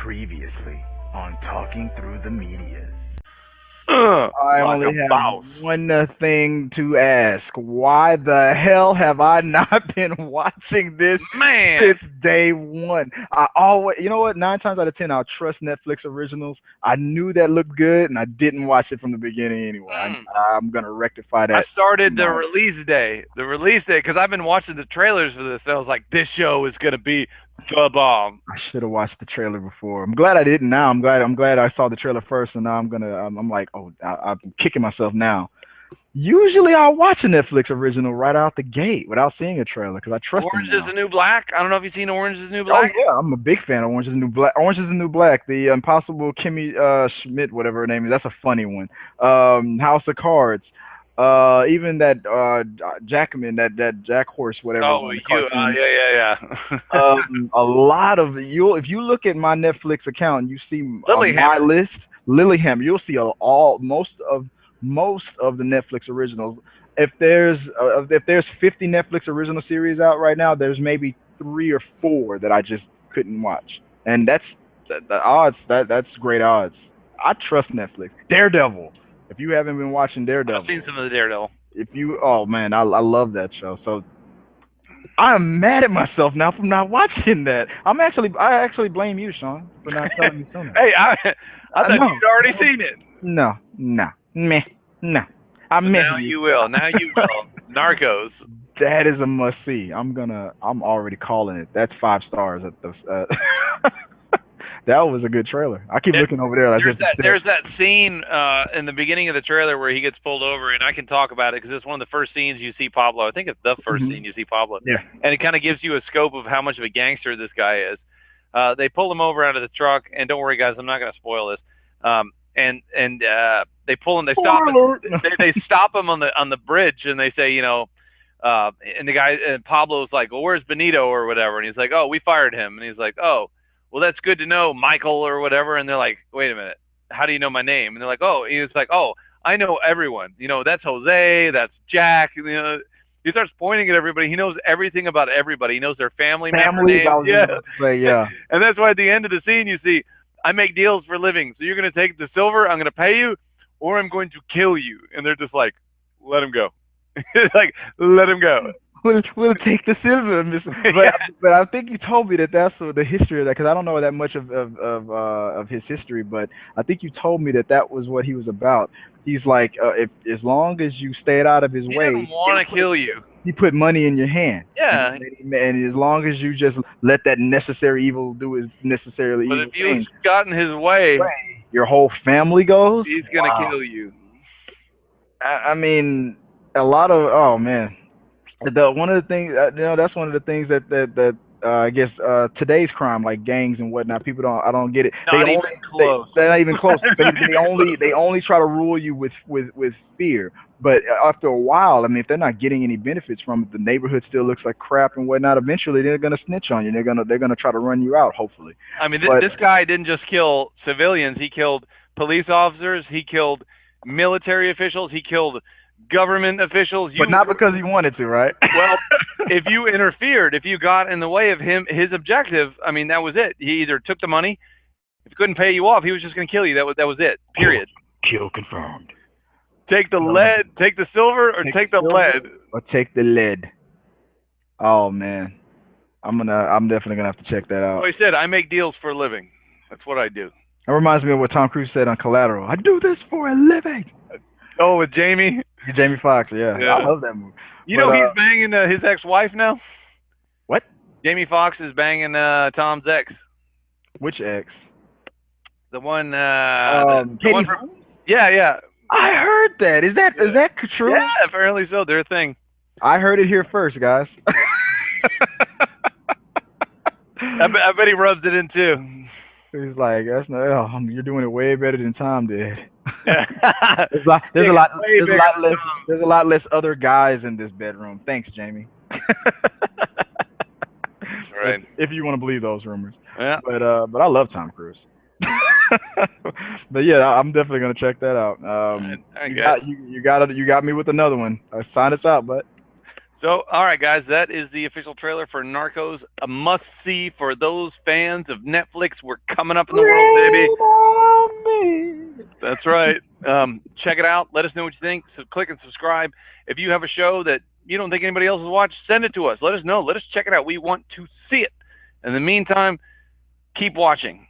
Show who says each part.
Speaker 1: Previously on Talking Through the Media.
Speaker 2: I
Speaker 1: Like
Speaker 2: only
Speaker 1: a
Speaker 2: have
Speaker 1: boss.
Speaker 2: one thing to ask. Why the hell have I not been watching this
Speaker 1: Man,
Speaker 2: since day one? I always, you know what? 9 times out of 10, I'll trust Netflix originals. I knew that looked good, and I didn't watch it from the beginning anyway. I'm gonna rectify
Speaker 1: I
Speaker 2: that.
Speaker 1: started the
Speaker 2: tomorrow.
Speaker 1: release day, because I've been watching the trailers for this. And I was like, this show is gonna be the bomb.
Speaker 2: I should have watched the trailer before. I'm glad I didn't. Now I'm glad I saw the trailer first, and now I'm like, oh, I'm kicking myself now. Usually I'll watch a Netflix original right out the gate without seeing a trailer because I trust
Speaker 1: Orange
Speaker 2: them
Speaker 1: is
Speaker 2: now.
Speaker 1: the New Black. I don't know if you've seen Orange is the New
Speaker 2: Oh
Speaker 1: Black.
Speaker 2: yeah, I'm a big fan of Orange is the New Black. Orange is the New Black. The Impossible Kimmy Schmidt, whatever her name is. That's a funny one. House of Cards. Even that Jackman, that Jack Horse, whatever.
Speaker 1: Oh,
Speaker 2: the
Speaker 1: you,
Speaker 2: cartoon.
Speaker 1: yeah.
Speaker 2: A lot of if you look at my Netflix account, you see my
Speaker 1: Lilyhammer.
Speaker 2: list. Lilyhammer. You'll see most of the Netflix originals. If there's 50 Netflix original series out right now, there's maybe 3 or 4 that I just couldn't watch, and the odds. That's great odds. I trust Netflix. Daredevil. If you haven't been watching Daredevil,
Speaker 1: I've seen some of the Daredevil.
Speaker 2: oh man, I love that show. So I'm mad at myself now for not watching that. I actually blame you, Sean, for not telling me sooner.
Speaker 1: Hey, I thought
Speaker 2: know.
Speaker 1: you'd already seen it.
Speaker 2: No. Meh. No. I miss
Speaker 1: Now you will. Now you will. Narcos.
Speaker 2: That is a must see. I'm already calling it. That's 5 stars at the that was a good trailer. I keep looking over there.
Speaker 1: There's that scene in the beginning of the trailer where he gets pulled over, and I can talk about it because it's one of the first scenes you see Pablo. I think it's the first scene you see Pablo.
Speaker 2: Yeah.
Speaker 1: And it kind of gives you a scope of how much of a gangster this guy is. They pull him over out of the truck, and don't worry, guys, I'm not going to spoil this. They pull him. They stop him. They stop him on the bridge, and they say, and the guy and Pablo's like, well, where's Benito or whatever? And he's like, oh, we fired him. And he's like, oh, well, that's good to know, Michael or whatever. And they're like, wait a minute, how do you know my name? And they're like, oh, he's like, oh, I know everyone. That's Jose, that's Jack. He starts pointing at everybody. He knows everything about everybody. He knows their family member names.
Speaker 2: Yeah.
Speaker 1: And that's why at the end of the scene you see, I make deals for a living. So you're going to take the silver, I'm going to pay you, or I'm going to kill you. And they're just like, let him go. Like, let him go.
Speaker 2: We'll take the silver, but I think you told me that's the history of that, because I don't know that much of his history, but I think you told me that was what he was about. He's like, if as long as you stayed out of his way,
Speaker 1: he didn't want to kill you.
Speaker 2: He put money in your hand.
Speaker 1: Yeah.
Speaker 2: And as long as you just let that necessary evil do his necessarily evil
Speaker 1: thing. But if you got in his way,
Speaker 2: your whole family goes.
Speaker 1: He's gonna kill you.
Speaker 2: I mean, a lot of one of the things that's one of the things that I guess today's crime, like gangs and whatnot, I don't get it.
Speaker 1: Not even close.
Speaker 2: They're not even close. they only try to rule you with fear. But after a while, I mean, if they're not getting any benefits from it, the neighborhood still looks like crap and whatnot. Eventually, they're gonna snitch on you. They're gonna try to run you out. Hopefully.
Speaker 1: I mean, this guy didn't just kill civilians. He killed police officers. He killed military officials. He killed government officials.
Speaker 2: But not because he wanted to, right?
Speaker 1: Well, if you interfered, if you got in the way of his objective, I mean, that was it. He either took the money, if he couldn't pay you off, he was just going to kill you. That was it. Period.
Speaker 2: Kill confirmed.
Speaker 1: Take the lead, take the silver, or take the lead.
Speaker 2: Or take the lead. Oh man, I'm definitely gonna have to check that out.
Speaker 1: Well, he said, I make deals for a living. That's what I do.
Speaker 2: That reminds me of what Tom Cruise said on Collateral. I do this for a living.
Speaker 1: Oh, with Jamie
Speaker 2: Foxx, yeah. I love that movie.
Speaker 1: You know he's banging his ex-wife now?
Speaker 2: What?
Speaker 1: Jamie Foxx is banging Tom's ex.
Speaker 2: Which ex?
Speaker 1: The one
Speaker 2: Katie.
Speaker 1: Yeah.
Speaker 2: I heard that. Is that true?
Speaker 1: Yeah, apparently so. They're a thing.
Speaker 2: I heard it here first, guys.
Speaker 1: I bet he rubs it in too.
Speaker 2: He's like, you're doing it way better than Tom did. There's a lot less other guys in this bedroom. Thanks, Jamie.
Speaker 1: Right.
Speaker 2: If you want to believe those rumors.
Speaker 1: Yeah.
Speaker 2: But I love Tom Cruise. But yeah, I'm definitely gonna check that out. You got me with another one. Sign us out, bud.
Speaker 1: So, all right, guys, that is the official trailer for Narcos. A must-see for those fans of Netflix. We're coming up in the world, baby.
Speaker 2: Rain on me.
Speaker 1: That's right. Check it out. Let us know what you think. So click and subscribe. If you have a show that you don't think anybody else has watched, send it to us. Let us know. Let us check it out. We want to see it. In the meantime, keep watching.